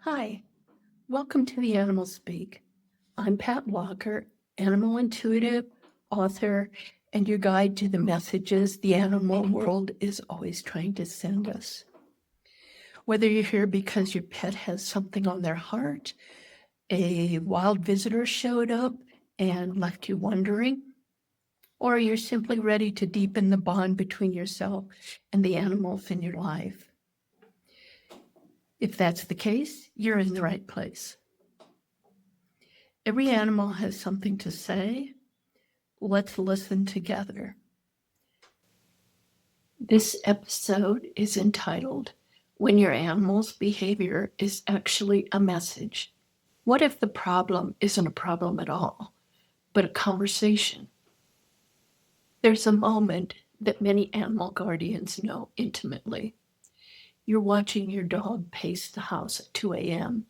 Hi, welcome to the Animal Speak. I'm Pat Walker, animal intuitive, author, and your guide to the messages the animal world is always trying to send us. Whether you're here because your pet has something on their heart, a wild visitor showed up and left you wondering, or you're simply ready to deepen the bond between yourself and the animals in your life. If that's the case, you're in the right place. Every animal has something to say. Let's listen together. This episode is entitled, When Your Animal's Behavior is Actually a Message. What if the problem isn't a problem at all, but a conversation? There's a moment that many animal guardians know intimately. You're watching your dog pace the house at 2 a.m.,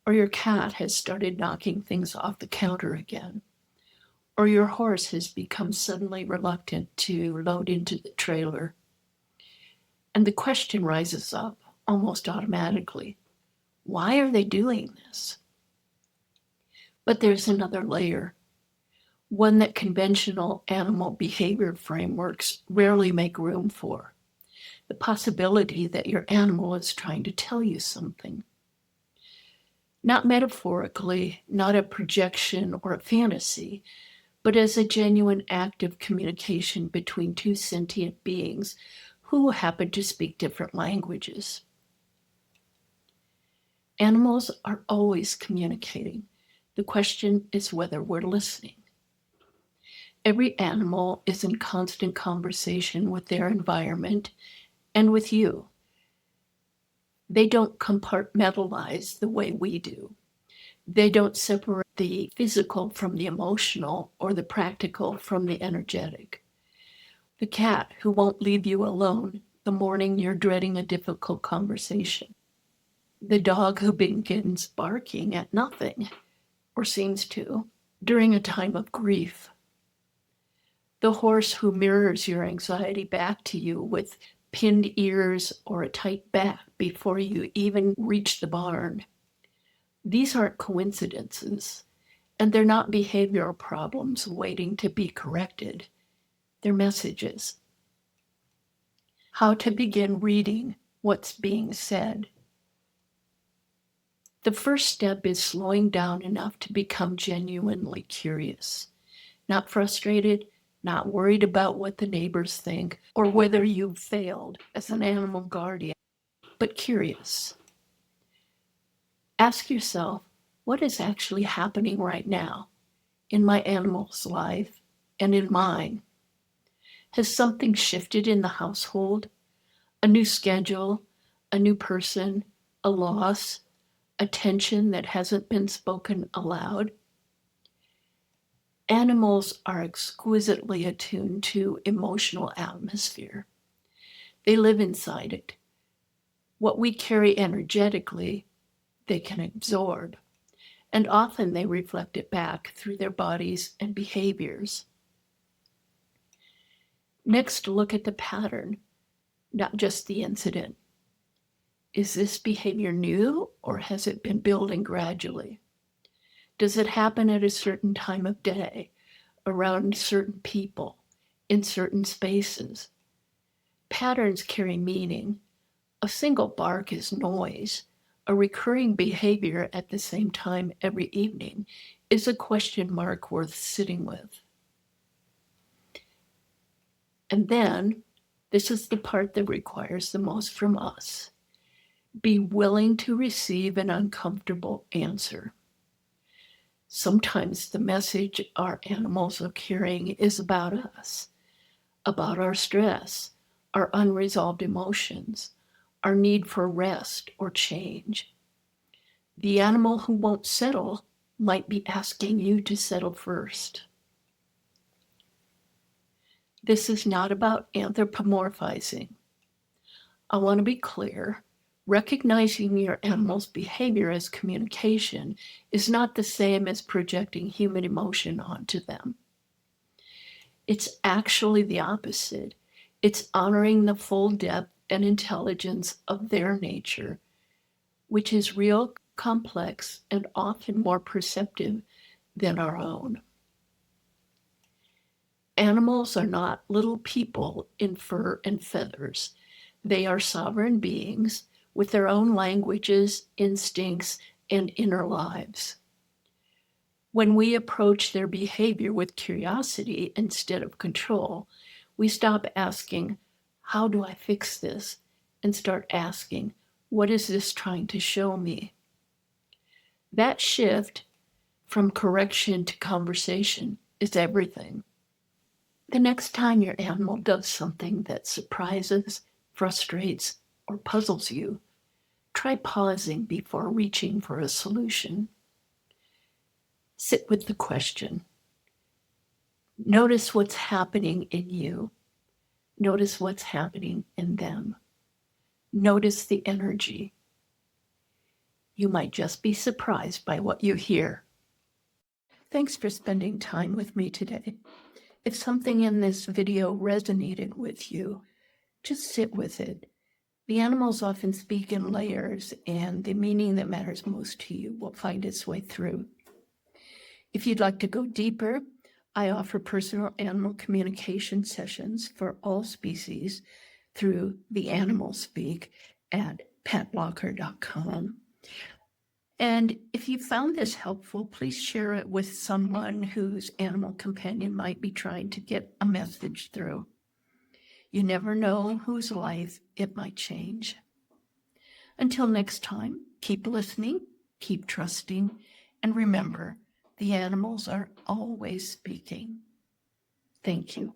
or your cat has started knocking things off the counter again, or your horse has become suddenly reluctant to load into the trailer. And the question rises up almost automatically. Why are they doing this? But there's another layer, one that conventional animal behavior frameworks rarely make room for. The possibility that your animal is trying to tell you something. Not metaphorically, not a projection or a fantasy, but as a genuine act of communication between two sentient beings who happen to speak different languages. Animals are always communicating. The question is whether we're listening. Every animal is in constant conversation with their environment and with you. They don't compartmentalize the way we do. They don't separate the physical from the emotional or the practical from the energetic. The cat who won't leave you alone the morning you're dreading a difficult conversation. The dog who begins barking at nothing, or seems to, during a time of grief. The horse who mirrors your anxiety back to you with pinned ears or a tight back before you even reach the barn. These aren't coincidences, and they're not behavioral problems waiting to be corrected. They're messages. How to begin reading what's being said. The first step is slowing down enough to become genuinely curious, not frustrated, not worried about what the neighbors think or whether you've failed as an animal guardian, but curious. Ask yourself, what is actually happening right now in my animal's life and in mine? Has something shifted in the household? A new schedule, a new person, a loss, a tension that hasn't been spoken aloud? Animals are exquisitely attuned to emotional atmosphere. They live inside it. What we carry energetically, they can absorb, and often they reflect it back through their bodies and behaviors. Next, look at the pattern, not just the incident. Is this behavior new or has it been building gradually? Does it happen at a certain time of day, around certain people, in certain spaces? Patterns carry meaning. A single bark is noise. A recurring behavior at the same time every evening is a question mark worth sitting with. And then, this is the part that requires the most from us. Be willing to receive an uncomfortable answer. Sometimes the message our animals are carrying is about us, about our stress, our unresolved emotions, our need for rest or change. The animal who won't settle might be asking you to settle first. This is not about anthropomorphizing. I want to be clear. Recognizing your animal's behavior as communication is not the same as projecting human emotion onto them. It's actually the opposite. It's honoring the full depth and intelligence of their nature, which is real, complex, and often more perceptive than our own. Animals are not little people in fur and feathers. They are sovereign beings with their own languages, instincts, and inner lives. When we approach their behavior with curiosity instead of control, we stop asking, "How do I fix this?" and start asking, "What is this trying to show me?" That shift from correction to conversation is everything. The next time your animal does something that surprises, frustrates, or puzzles you, try pausing before reaching for a solution. Sit with the question. Notice what's happening in you. Notice what's happening in them. Notice the energy. You might just be surprised by what you hear. Thanks for spending time with me today. If something in this video resonated with you, just sit with it. The animals often speak in layers, and the meaning that matters most to you will find its way through. If you'd like to go deeper, I offer personal animal communication sessions for all species through the Animal Speak at petlocker.com. And if you found this helpful, please share it with someone whose animal companion might be trying to get a message through. You never know whose life it might change. Until next time, keep listening, keep trusting, and remember, the animals are always speaking. Thank you.